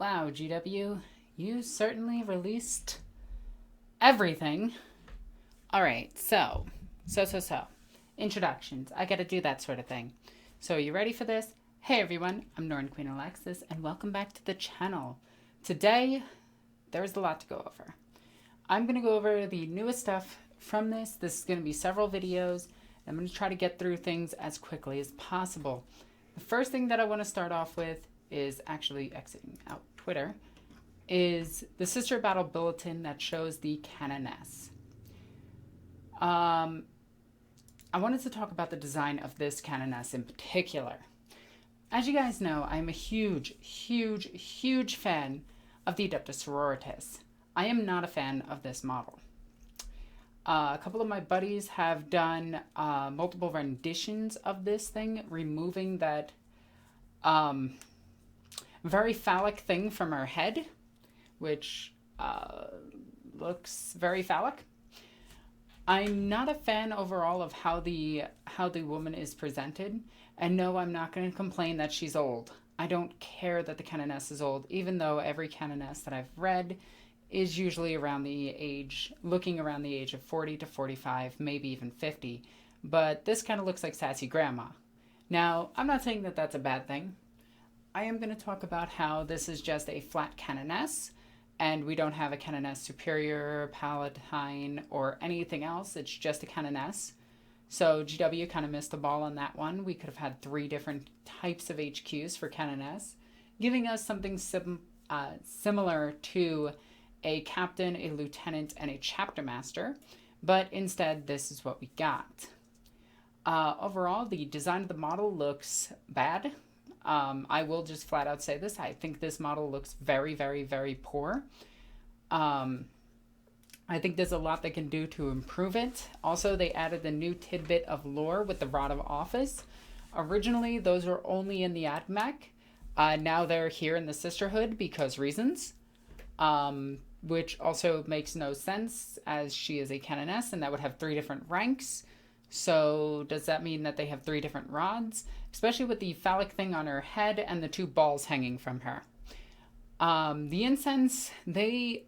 Wow, GW, you certainly released everything. All right, so. Introductions. I gotta do that sort of thing. So, are you ready for this? Hey everyone, I'm NornQueenAlexis, and welcome back to the channel. Today, there's a lot to go over. I'm gonna go over the newest stuff from this. This is gonna be several videos. I'm gonna try to get through things as quickly as possible. The first thing that I want to start off with is actually exiting out Twitter, is the Sister Battle Bulletin that shows the Canoness. I wanted to talk about the design of this Canoness in particular. As you guys know, I'm a huge fan of the Adeptus Sororitas. I am not a fan of this model. A couple of my buddies have done multiple renditions of this thing, removing that very phallic thing from her head, which looks very phallic. I'm not a fan overall of how the woman is presented, and no, I'm not going to complain that she's old. I don't care that the Canoness is old, even though every Canoness that I've read is usually looking around the age of 40 to 45, maybe even 50. But this kind of looks like sassy grandma. Now, I'm not saying that that's a bad thing. I am going to talk about how this is just a flat Canoness, and we don't have a Canoness Superior, Paladine, or anything else. It's just a Canoness. So GW kind of missed the ball on that one. We could have had 3 different types of HQs for Canoness, giving us something similar to a captain, a lieutenant, and a chapter master. But instead, this is what we got. Overall, the design of the model looks bad. I will just flat out say this. I think this model looks very, very, very poor. I think there's a lot they can do to improve it. Also, they added the new tidbit of lore with the Rod of Office. Originally, those were only in the AdMech. Now they're here in the Sisterhood because reasons. Which also makes no sense, as she is a Canoness, and that would have 3 different ranks. So does that mean that they have 3 different rods? Especially with the phallic thing on her head and the 2 balls hanging from her. The incense, they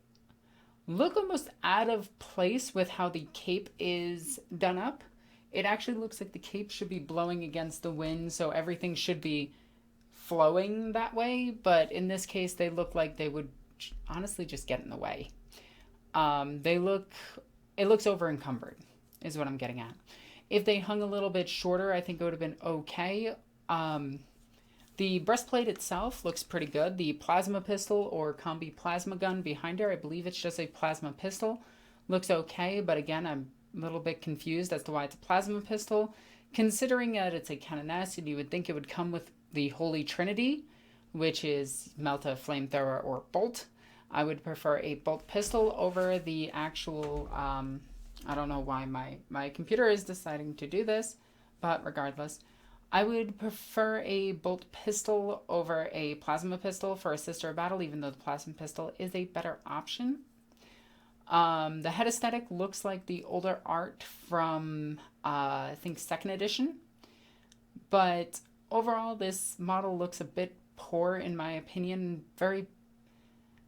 look almost out of place with how the cape is done up. It actually looks like the cape should be blowing against the wind, so everything should be flowing that way. But in this case, they look like they would honestly just get in the way. It looks over encumbered is what I'm getting at. If they hung a little bit shorter, I think it would have been okay. The breastplate itself looks pretty good. The plasma pistol or combi plasma gun behind her, I believe it's just a plasma pistol, looks okay, but again, I'm a little bit confused as to why it's a plasma pistol, considering that it's a Canoness, and you would think it would come with the Holy Trinity, which is Melta, Flamethrower, or Bolt. I would prefer a bolt pistol over the actual, I don't know why my computer is deciding to do this, but regardless, I would prefer a bolt pistol over a plasma pistol for a sister battle, even though the plasma pistol is a better option. The head aesthetic looks like the older art from, I think, 2nd edition, but overall, this model looks a bit poor in my opinion. Very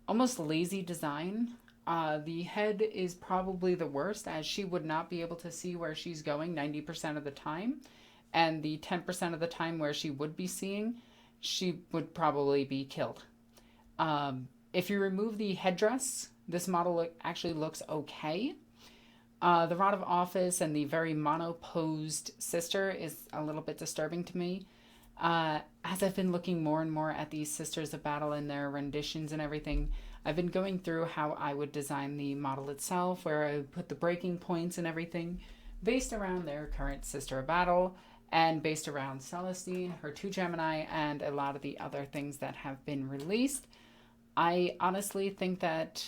almost lazy design. The head is probably the worst, as she would not be able to see where she's going 90% of the time, and the 10% of the time where she would be seeing, she would probably be killed. If you remove the headdress, this model actually looks okay. The Rod of Office and the very mono-posed sister is a little bit disturbing to me. As I've been looking more and more at these Sisters of Battle and their renditions and everything, I've been going through how I would design the model itself, where I would put the breaking points and everything based around their current Sister of Battle and based around Celestine, her 2 Gemini, and a lot of the other things that have been released. I honestly think that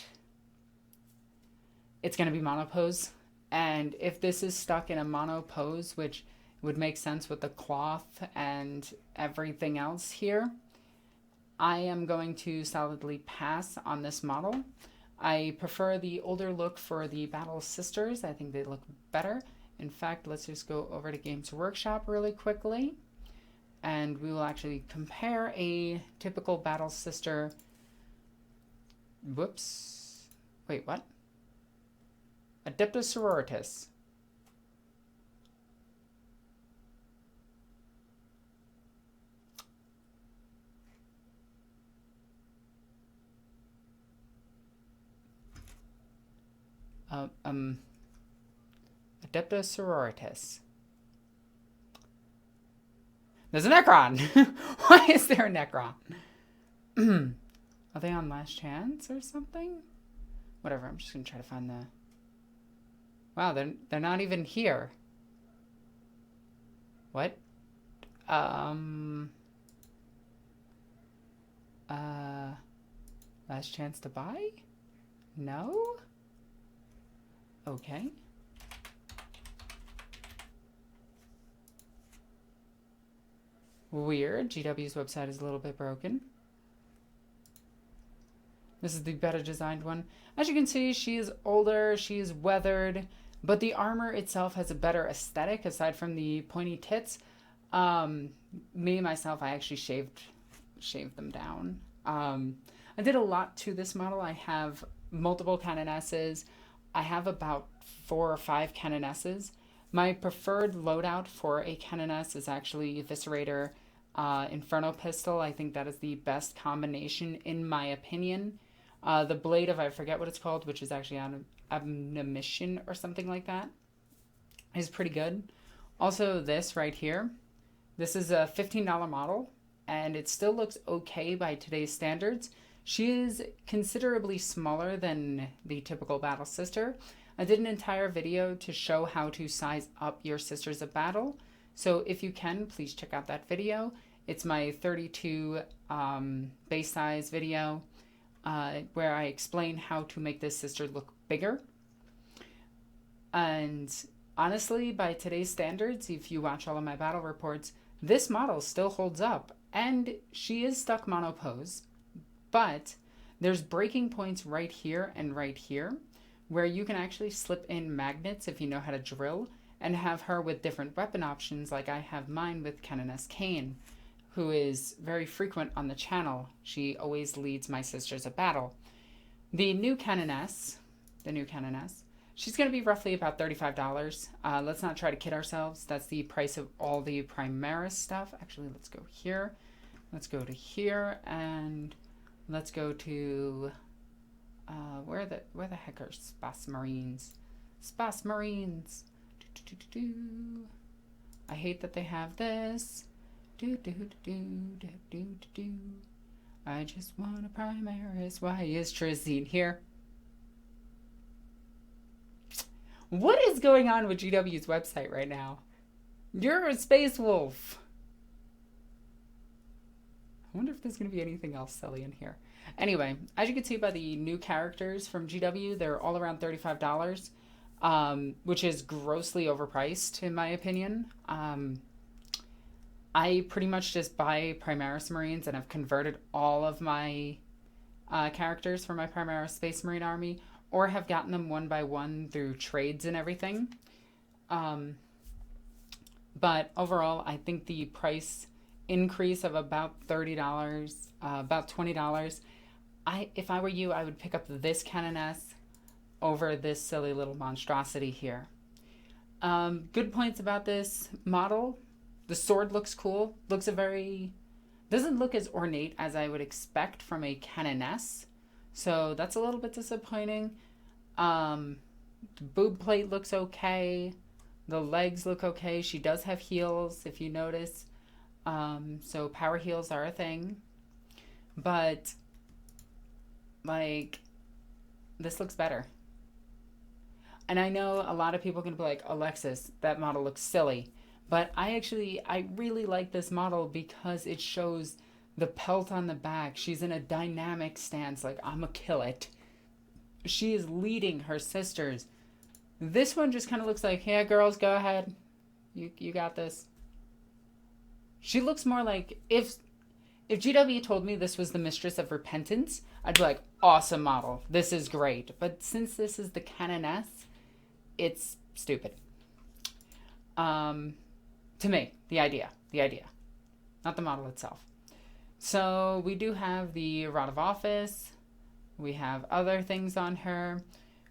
it's going to be monopose, and if this is stuck in a monopose, which would make sense with the cloth and everything else here, I am going to solidly pass on this model. I prefer the older look for the Battle Sisters. I think they look better. In fact, let's just go over to Games Workshop really quickly, and we will actually compare a typical Battle Sister Whoops. Wait, what? Adeptus sororitas. Adeptus sororitas. There's a Necron! Why is there a Necron? Are they on last chance or something? Whatever, I'm just gonna try to find the... Wow, they're not even here. What? Last chance to buy? No? Okay. Weird. GW's website is a little bit broken. This is the better designed one. As you can see, she is older, she is weathered, but the armor itself has a better aesthetic aside from the pointy tits. Myself, I actually shaved them down. I did a lot to this model. I have multiple Canonesses. I have about 4 or 5 Canonesses. My preferred loadout for a Canoness is actually Eviscerator, Inferno Pistol. I think that is the best combination in my opinion. The Blade of, I forget what it's called, which is actually Admonition or something like that, is pretty good. Also this right here, this is a $15 model, and it still looks okay by today's standards. She is considerably smaller than the typical Battle Sister. I did an entire video to show how to size up your Sisters of Battle. So if you can, please check out that video. It's my 32 base size video where I explain how to make this sister look bigger. And honestly, by today's standards, if you watch all of my battle reports, this model still holds up. And she is stuck monopose, but there's breaking points right here and right here where you can actually slip in magnets if you know how to drill, and have her with different weapon options, like I have mine with Canoness Kane, who is very frequent on the channel. She always leads my Sisters of Battle. The new Canoness, she's going to be roughly about $35. Let's not try to kid ourselves. That's the price of all the Primaris stuff. Actually, let's go here. Let's go to here, and let's go to... where the heck are Spas Marines? Spas Marines. I hate that they have this. I just want a Primaris. Why is Trizine here? What is going on with GW's website right now? You're a space wolf. I wonder if there's going to be anything else silly in here. Anyway, as you can see by the new characters from GW, they're all around $35, which is grossly overpriced in my opinion. I pretty much just buy Primaris Marines, and I've converted all of my characters for my Primaris Space Marine army, or have gotten them one by one through trades and everything. But overall, I think the price increase of about $30, about $20, if I were you, I would pick up this Canoness over this silly little monstrosity here. Good points about this model. The sword looks cool. Doesn't look as ornate as I would expect from a Canoness. So that's a little bit disappointing. The boob plate looks okay. The legs look okay. She does have heels, if you notice. So power heels are a thing. But, like, this looks better. And I know a lot of people can be like, Alexis, that model looks silly. But I really like this model because it shows the pelt on the back. She's in a dynamic stance, like, I'ma kill it. She is leading her sisters. This one just kind of looks like, yeah, girls, go ahead. You got this. She looks more like, if GW told me this was the Mistress of Repentance, I'd be like, awesome model. This is great. But since this is the Canoness, it's stupid. To me, the idea, not the model itself. So we do have the Rod of Office. We have other things on her.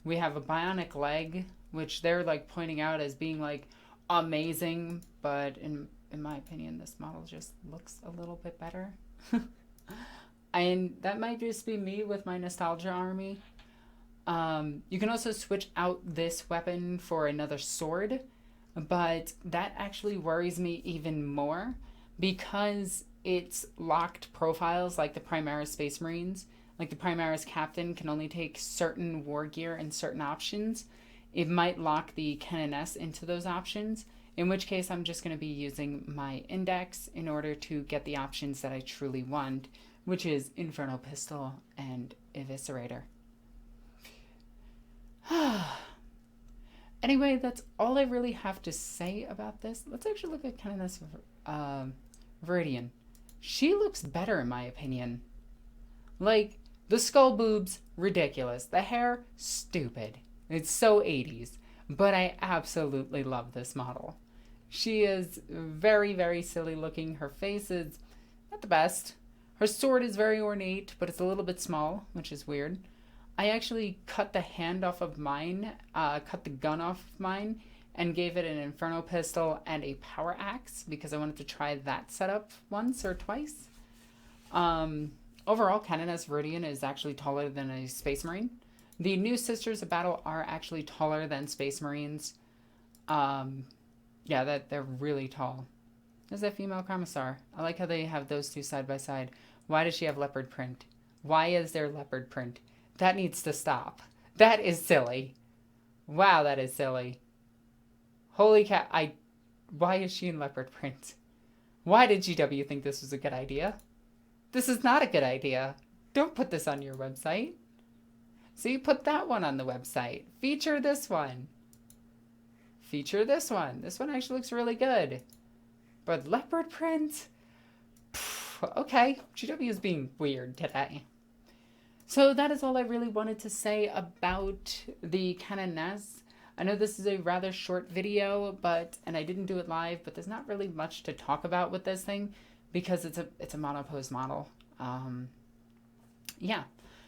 We have a bionic leg, which they're like pointing out as being like amazing, but in my opinion, this model just looks a little bit better. And that might just be me with my nostalgia army. You can also switch out this weapon for another sword, but that actually worries me even more because it's locked profiles like the Primaris Space Marines. Like the Primaris Captain can only take certain war gear and certain options. It might lock the Canoness into those options, in which case I'm just going to be using my index in order to get the options that I truly want, which is Inferno Pistol and Eviscerator. Anyway, that's all I really have to say about this. Let's actually look at Canoness Viridian. She looks better in my opinion. Like, the skull boobs, ridiculous. The hair, stupid. It's so 80s. But I absolutely love this model. She is very, very silly looking. Her face is not the best. Her sword is very ornate, but it's a little bit small, which is weird. I actually cut the hand off of mine, cut the gun off of mine, and gave it an Inferno Pistol and a Power Axe because I wanted to try that setup once or twice. Overall, Canoness Viridian is actually taller than a Space Marine. The new Sisters of Battle are actually taller than Space Marines. Yeah, they're really tall. There's that female Commissar. I like how they have those two side by side. Why does she have leopard print? Why is there leopard print? That needs to stop. That is silly. Wow, that is silly. Holy cow. Why is she in leopard print? Why did GW think this was a good idea? This is not a good idea. Don't put this on your website. See, put that one on the website. Feature this one. Feature this one. This one actually looks really good. But leopard print? Okay, GW is being weird today. So that is all I really wanted to say about the Canoness. I know this is a rather short video, and I didn't do it live, but there's not really much to talk about with this thing because it's a monopose model. Yeah.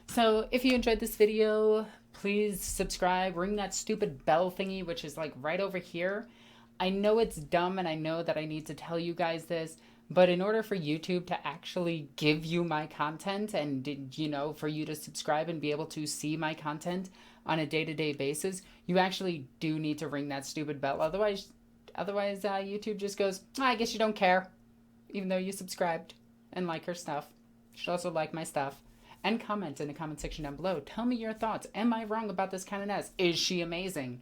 So if you enjoyed this video, please subscribe, ring that stupid bell thingy, which is like right over here. I know it's dumb and I know that I need to tell you guys this, but in order for YouTube to actually give you my content and, you know, for you to subscribe and be able to see my content on a day-to-day basis, you actually do need to ring that stupid bell. Otherwise, YouTube just goes, I guess you don't care, even though you subscribed and like her stuff. You should also like my stuff. And comment in the comment section down below. Tell me your thoughts. Am I wrong about this Canoness? Is she amazing?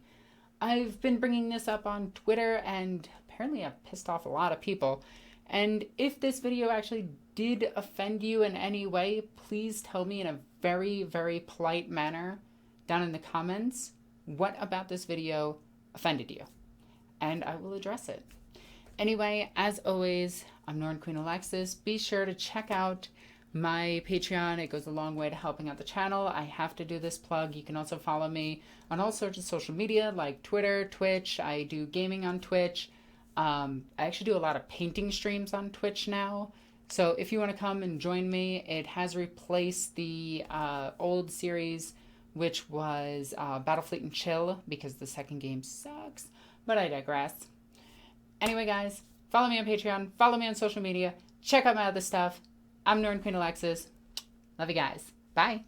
I've been bringing this up on Twitter, and apparently I've pissed off a lot of people. And if this video actually did offend you in any way, please tell me in a very, very polite manner down in the comments what about this video offended you. And I will address it. Anyway, as always, I'm NornQueenAlexis. Be sure to check out my Patreon. It goes a long way to helping out the channel. I have to do this plug. You can also follow me on all sorts of social media like Twitter, Twitch. I do gaming on Twitch. I actually do a lot of painting streams on Twitch now. So if you want to come and join me, it has replaced the old series, which was Battlefleet and Chill, because the second game sucks. But I digress. Anyway, guys, follow me on Patreon. Follow me on social media. Check out my other stuff. I'm NornQueenAlexis. Love you guys. Bye.